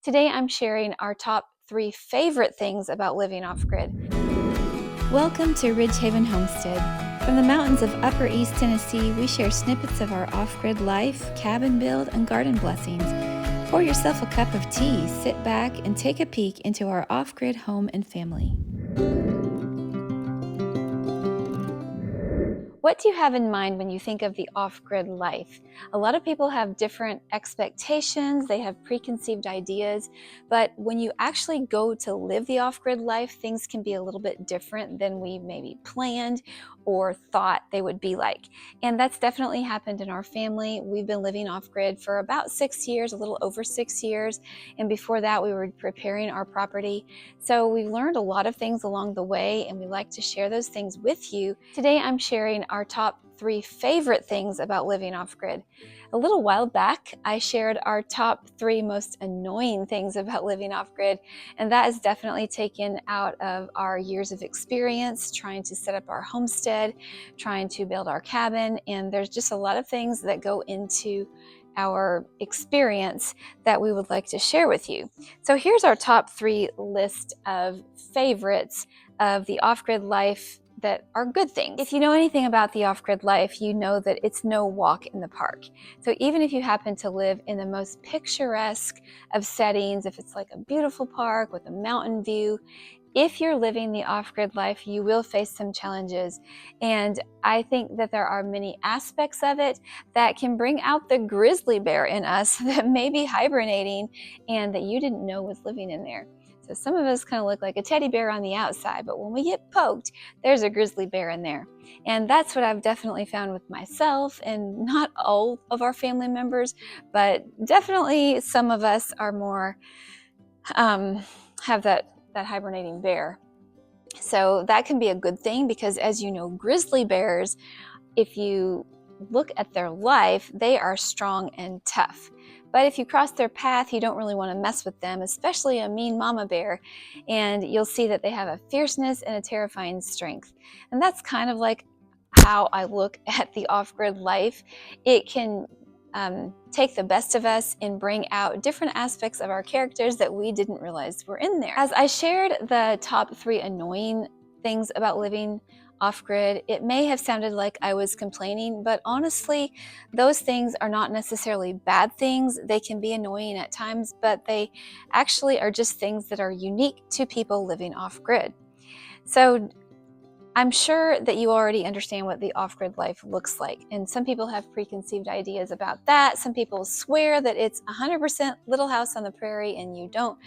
Today I'm sharing our top 3 favorite things about living off-grid. Welcome to Ridgehaven Homestead. From the mountains of Upper East Tennessee, we share snippets of our off-grid life, cabin build, and garden blessings. Pour yourself a cup of tea, sit back, and take a peek into our off-grid home and family. What do you have in mind when you think of the off-grid life? A lot of people have different expectations, they have preconceived ideas, but when you actually go to live the off-grid life, things can be a little bit different than we maybe planned or thought they would be like. And that's definitely happened in our family. We've been living off-grid for about 6 years, a little over 6 years, and before that we were preparing our property. So we've learned a lot of things along the way, and we like to share those things with you. Today I'm sharing our top 3 favorite things about living off-grid. A little while back, I shared our top 3 most annoying things about living off-grid, and that is definitely taken out of our years of experience trying to set up our homestead, trying to build our cabin, and there's just a lot of things that go into our experience that we would like to share with you. So here's our top 3 list of favorites of the off-grid life that are good things. If you know anything about the off-grid life, you know that it's no walk in the park. So even if you happen to live in the most picturesque of settings, if it's like a beautiful park with a mountain view, if you're living the off-grid life, you will face some challenges. And I think that there are many aspects of it that can bring out the grizzly bear in us that may be hibernating and that you didn't know was living in there. So some of us kind of look like a teddy bear on the outside, but when we get poked, there's a grizzly bear in there. And that's what I've definitely found with myself, and not all of our family members, but definitely some of us are more, have that hibernating bear. So that can be a good thing because, as you know, grizzly bears, if you look at their life, they are strong and tough. But if you cross their path, you don't really want to mess with them, especially a mean mama bear. And you'll see that they have a fierceness and a terrifying strength. And that's kind of like how I look at the off-grid life. It can take the best of us and bring out different aspects of our characters that we didn't realize were in there. As I shared the top 3 annoying things about living off-grid, it may have sounded like I was complaining, but honestly, those things are not necessarily bad things. They can be annoying at times, but they actually are just things that are unique to people living off-grid. So I'm sure that you already understand what the off-grid life looks like, and some people have preconceived ideas about that. Some people swear that it's 100% Little House on the Prairie, and you don't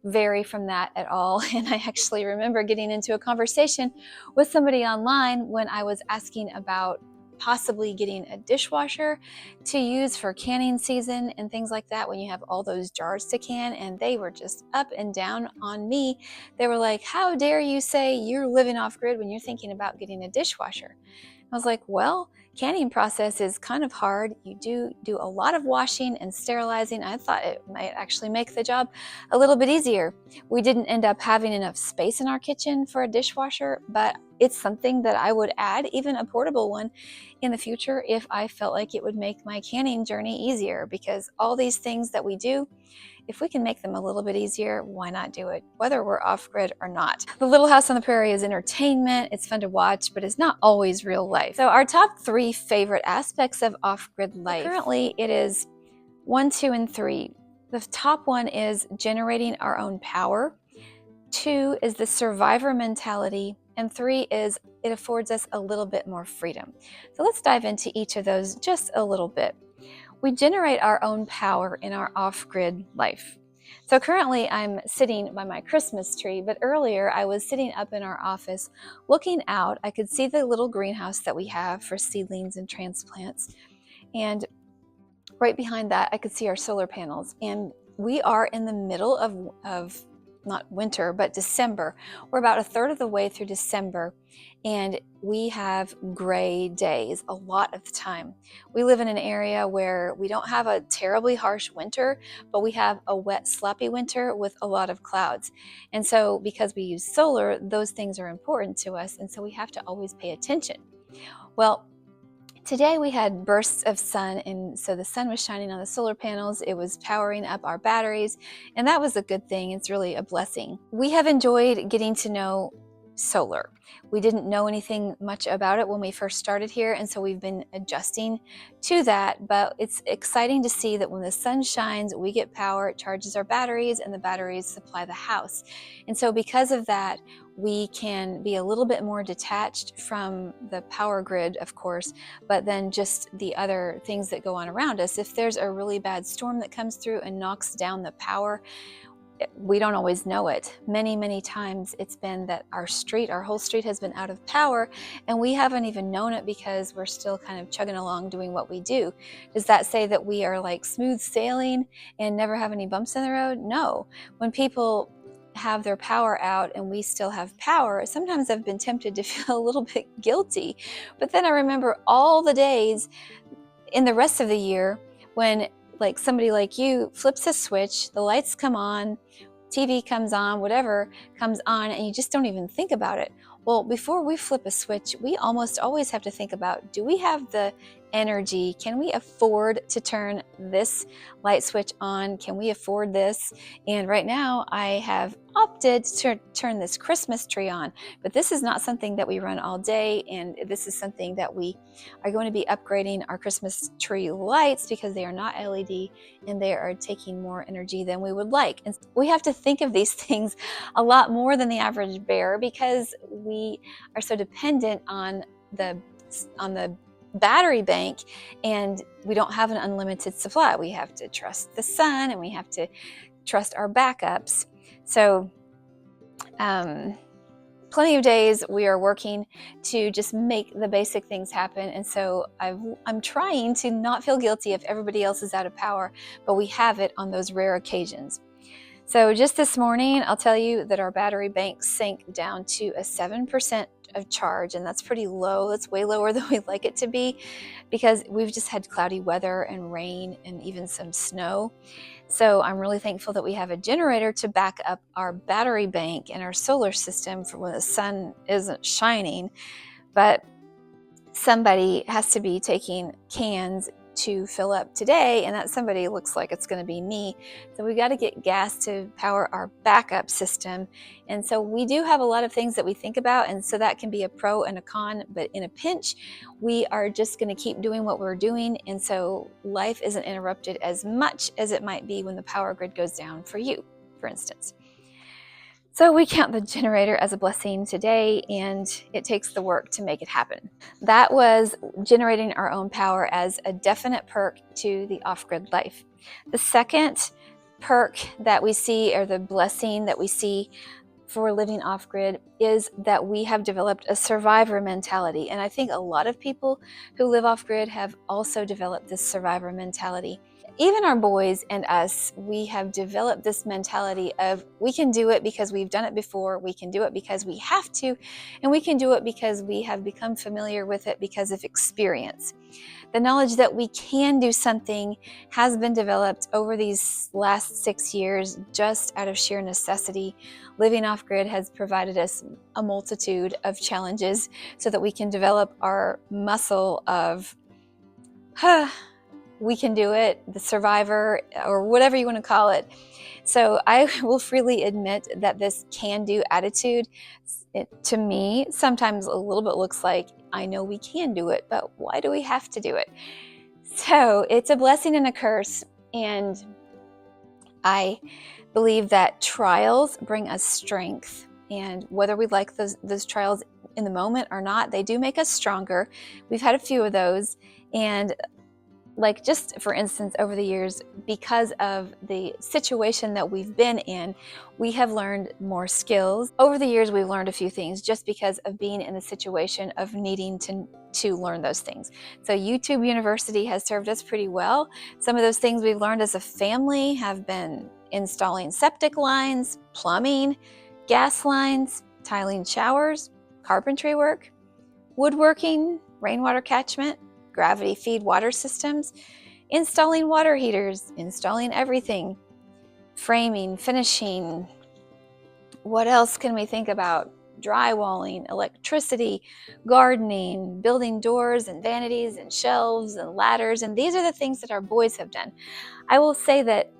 vary from that at all. And I actually remember getting into a conversation with somebody online when I was asking about possibly getting a dishwasher to use for canning season and things like that when you have all those jars to can, and they were just up and down on me. They were like, how dare you say you're living off grid when you're thinking about getting a dishwasher? I was like, well, canning process is kind of hard. You do a lot of washing and sterilizing. I thought it might actually make the job a little bit easier. We didn't end up having enough space in our kitchen for a dishwasher, but it's something that I would add, even a portable one, in the future if I felt like it would make my canning journey easier, because all these things that we do, if we can make them a little bit easier, why not do it, whether we're off-grid or not? The Little House on the Prairie is entertainment, it's fun to watch, but it's not always real life. So our top 3 favorite aspects of off-grid life. Currently, it is 1, 2, and 3. The top one is generating our own power. 2 is the survivor mentality. And 3 is it affords us a little bit more freedom. So let's dive into each of those just a little bit. We generate our own power in our off-grid life. So currently I'm sitting by my Christmas tree, but earlier I was sitting up in our office looking out. I could see the little greenhouse that we have for seedlings and transplants. And right behind that, I could see our solar panels. And we are in the middle of not winter, but December. We're about a third of the way through December, and we have gray days a lot of the time. We live in an area where we don't have a terribly harsh winter, but we have a wet, sloppy winter with a lot of clouds. And so because we use solar, those things are important to us, and so we have to always pay attention. Well, Today we had bursts of sun, and so the sun was shining on the solar panels. It was powering up our batteries, and that was a good thing. It's really a blessing. We have enjoyed getting to know solar. We didn't know anything much about it when we first started here, and so we've been adjusting to that, but it's exciting to see that when the sun shines, we get power, it charges our batteries, and the batteries supply the house. And so because of that, we can be a little bit more detached from the power grid, of course, but then just the other things that go on around us. If there's a really bad storm that comes through and knocks down the power, we don't always know it. Many times it's been that our whole street has been out of power, and we haven't even known it because we're still kind of chugging along doing what we do. Does that say that we are like smooth sailing and never have any bumps in the road? No. When people have their power out and we still have power, sometimes I've been tempted to feel a little bit guilty. But then I remember all the days in the rest of the year when like somebody like you flips a switch, the lights come on, TV comes on, whatever comes on, and you just don't even think about it. Well, before we flip a switch, we almost always have to think about, do we have the energy? Can we afford to turn this light switch on? Can we afford this? And right now I have opted to turn this Christmas tree on, but this is not something that we run all day, and this is something that we are going to be upgrading our Christmas tree lights because they are not LED and they are taking more energy than we would like. And we have to think of these things a lot more than the average bear because we are so dependent on the battery bank, and we don't have an unlimited supply. We have to trust the sun, and we have to trust our backups. So plenty of days we are working to just make the basic things happen, and so I'm trying to not feel guilty if everybody else is out of power, but we have it on those rare occasions. So just this morning, I'll tell you that our battery bank sank down to a 7% of charge, and that's pretty low. That's way lower than we'd like it to be because we've just had cloudy weather and rain and even some snow. So I'm really thankful that we have a generator to back up our battery bank and our solar system for when the sun isn't shining. But somebody has to be taking cans to fill up today, and that somebody looks like it's going to be me. So we got to get gas to power our backup system. And so we do have a lot of things that we think about, and so that can be a pro and a con, but in a pinch, we are just going to keep doing what we're doing, and so life isn't interrupted as much as it might be when the power grid goes down for you, for instance. So we count the generator as a blessing today, and it takes the work to make it happen. That was generating our own power as a definite perk to the off-grid life. The second perk that we see, or the blessing that we see for living off-grid, is that we have developed a survivor mentality. And I think a lot of people who live off-grid have also developed this survivor mentality. Even our boys and us, we have developed this mentality of we can do it because we've done it before, we can do it because we have to, and we can do it because we have become familiar with it because of experience. The knowledge that we can do something has been developed over these last 6 years just out of sheer necessity. Living off-grid has provided us a multitude of challenges so that we can develop our muscle of, we can do it, the survivor, or whatever you want to call it. So I will freely admit that this can-do attitude, to me, sometimes a little bit looks like, I know we can do it, but why do we have to do it? So it's a blessing and a curse, and I believe that trials bring us strength, and whether we like those trials in the moment or not, they do make us stronger. We've had a few of those, and like just for instance, over the years, because of the situation that we've been in, we have learned more skills. Over the years, we've learned a few things just because of being in the situation of needing to learn those things. So YouTube University has served us pretty well. Some of those things we've learned as a family have been installing septic lines, plumbing, gas lines, tiling showers, carpentry work, woodworking, rainwater catchment, gravity feed water systems, installing water heaters, installing everything, framing, finishing. What else can we think about? drywalling, electricity, gardening, building doors and vanities and shelves and ladders. And these are the things that our boys have done. I will say that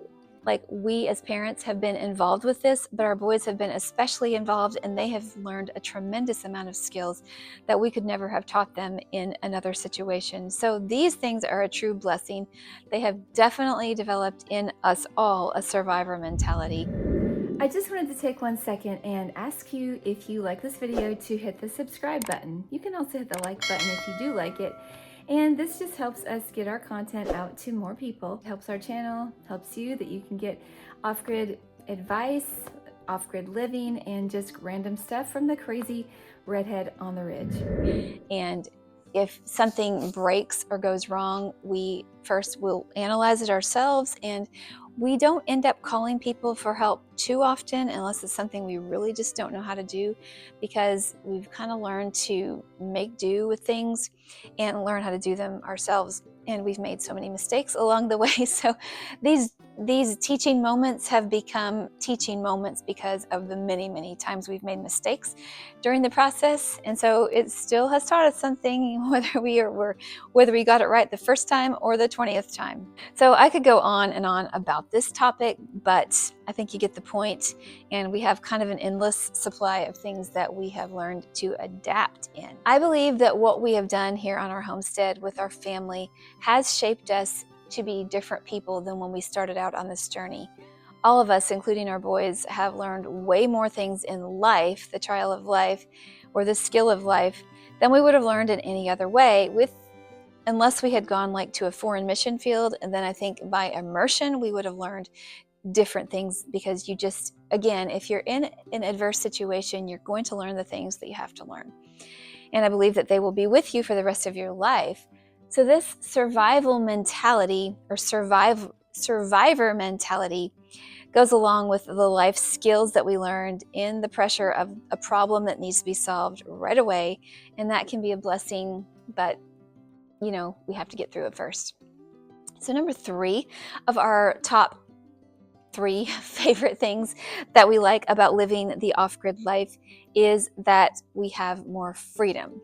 we as parents have been involved with this, but our boys have been especially involved, and they have learned a tremendous amount of skills that we could never have taught them in another situation. So these things are a true blessing. They have definitely developed in us all a survivor mentality. I just wanted to take 1 second and ask you, if you like this video, to hit the subscribe button. You can also hit the like button if you do like it. And this just helps us get our content out to more people. It helps our channel, helps you, that you can get off-grid advice, off-grid living, and just random stuff from the crazy redhead on the ridge. And if something breaks or goes wrong, we first will analyze it ourselves, and we don't end up calling people for help too often unless it's something we really just don't know how to do, because we've kind of learned to make do with things and learn how to do them ourselves. And we've made so many mistakes along the way. So these teaching moments have become teaching moments because of the many, many times we've made mistakes during the process. And so it still has taught us something, whether we got it right the first time or the 20th time. So I could go on and on about this topic, but I think you get the point. And we have kind of an endless supply of things that we have learned to adapt in. I believe that what we have done here on our homestead with our family has shaped us to be different people than when we started out on this journey. All of us, including our boys, have learned way more things in life, the trial of life, or the skill of life, than we would have learned in any other way, unless we had gone to a foreign mission field. And then I think by immersion, we would have learned different things, because you just, again, if you're in an adverse situation, you're going to learn the things that you have to learn. And I believe that they will be with you for the rest of your life. So this survival mentality, or survivor mentality, goes along with the life skills that we learned in the pressure of a problem that needs to be solved right away. And that can be a blessing, but we have to get through it first. So number 3 of our top 3 favorite things that we like about living the off-grid life is that we have more freedom.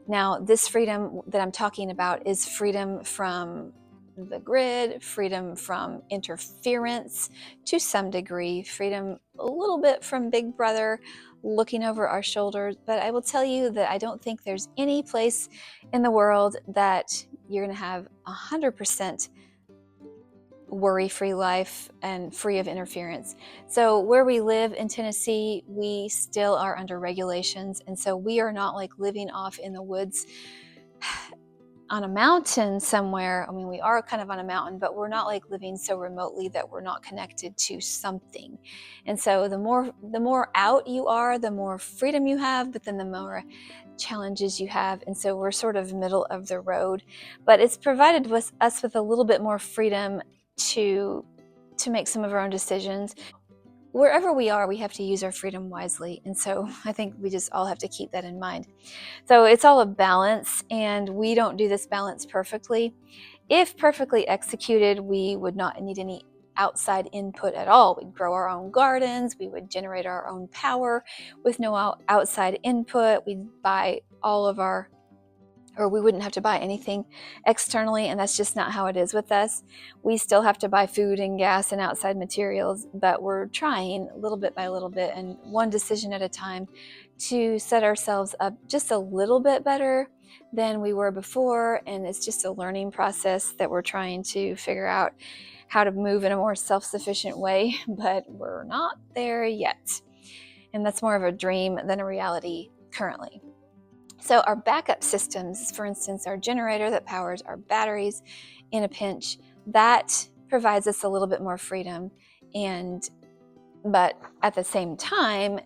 Now, this freedom that I'm talking about is freedom from the grid, freedom from interference to some degree, freedom a little bit from Big Brother looking over our shoulders. But I will tell you that I don't think there's any place in the world that you're going to have 100% worry-free life and free of interference. So where we live in Tennessee, we still are under regulations, and so we are not living off in the woods on a mountain somewhere. I mean, we are kind of on a mountain, but we're not living so remotely that we're not connected to something. And so the more out you are, the more freedom you have, but then the more challenges you have. And so we're sort of middle of the road, but it's provided us with a little bit more freedom to make some of our own decisions. Wherever we are, we have to use our freedom wisely. And so I think we just all have to keep that in mind. So it's all a balance, and we don't do this balance perfectly. If perfectly executed, we would not need any outside input at all. We'd grow our own gardens, we would generate our own power with no outside input. We'd buy we wouldn't have to buy anything externally, and that's just not how it is with us. We still have to buy food and gas and outside materials, but we're trying little bit by little bit and one decision at a time to set ourselves up just a little bit better than we were before. And it's just a learning process that we're trying to figure out how to move in a more self-sufficient way, but we're not there yet. And that's more of a dream than a reality currently. So our backup systems, for instance, our generator that powers our batteries in a pinch, that provides us a little bit more freedom. But at the same time,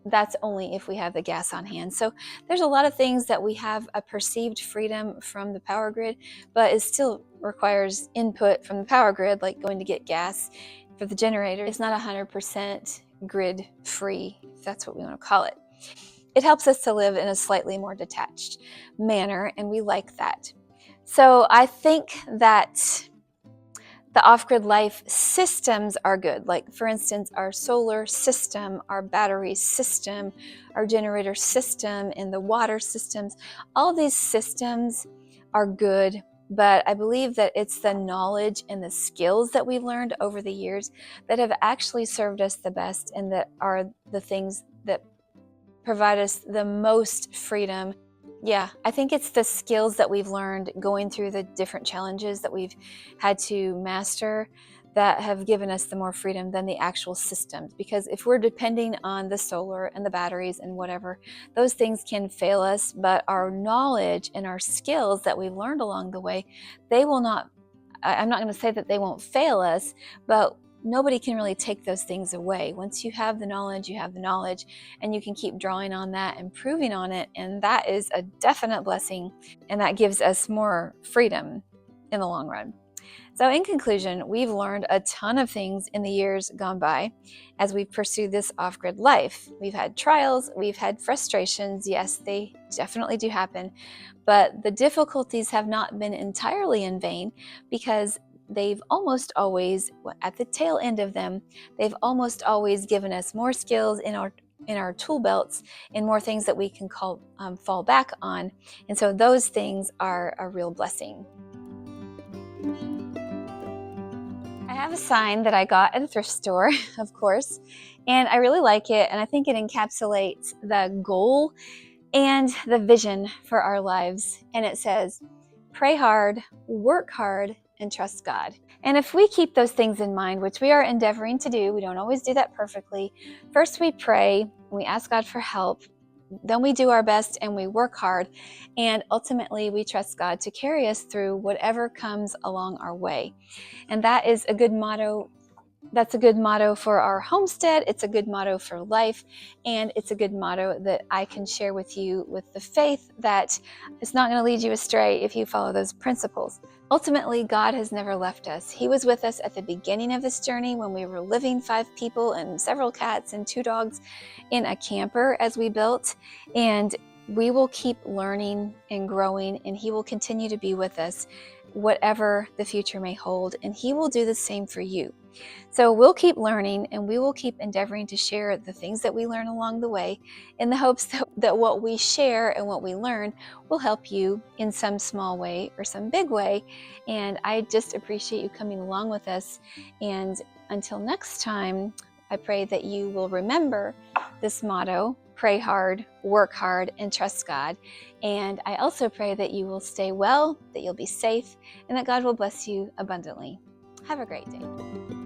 that's only if we have the gas on hand. So there's a lot of things that we have a perceived freedom from the power grid, but it still requires input from the power grid, like going to get gas for the generator. It's not 100% grid free, if that's what we want to call it. It helps us to live in a slightly more detached manner, and we like that. So I think that The off-grid life systems are good. Like, for instance, our solar system, our battery system, our generator system, and the water systems. All these systems are good, but I believe that it's the knowledge and the skills that we've learned over the years that have actually served us the best, and that are the things that provide us the most freedom. Yeah, I think it's the skills that we've learned going through the different challenges that we've had to master that have given us the more freedom than the actual systems. Because if we're depending on the solar and the batteries and whatever, those things can fail us, but our knowledge and our skills that we've learned along the way, they will not, I'm not going to say that they won't fail us, but nobody can really take those things away. Once you have the knowledge, you have the knowledge, and you can keep drawing on that, improving on it, and that is a definite blessing, and that gives us more freedom in the long run. So in conclusion, we've learned a ton of things in the years gone by as we've pursued this off-grid life. We've had trials, we've had frustrations. Yes, they definitely do happen, but the difficulties have not been entirely in vain, because they've almost always, at the tail end of them, they've almost always given us more skills in our tool belts and more things that we can fall back on. And so those things are a real blessing. I have a sign that I got at a thrift store, of course, and I really like it, and I think it encapsulates the goal and the vision for our lives. And it says, pray hard, work hard, and trust God. And if we keep those things in mind, which we are endeavoring to do, we don't always do that perfectly. First we pray, we ask God for help, then we do our best and we work hard, and ultimately we trust God to carry us through whatever comes along our way. And that is a good motto. That's a good motto for our homestead. It's a good motto for life. And it's a good motto that I can share with you, with the faith that it's not going to lead you astray if you follow those principles. Ultimately, God has never left us. He was with us at the beginning of this journey when we were living 5 people and several cats and 2 dogs in a camper as we built. And we will keep learning and growing, and He will continue to be with us, whatever the future may hold. And He will do the same for you. So we'll keep learning, and we will keep endeavoring to share the things that we learn along the way, in the hopes that what we share and what we learn will help you in some small way or some big way. And I just appreciate you coming along with us. And until next time, I pray that you will remember this motto: pray hard, work hard, and trust God. And I also pray that you will stay well, that you'll be safe, and that God will bless you abundantly. Have a great day.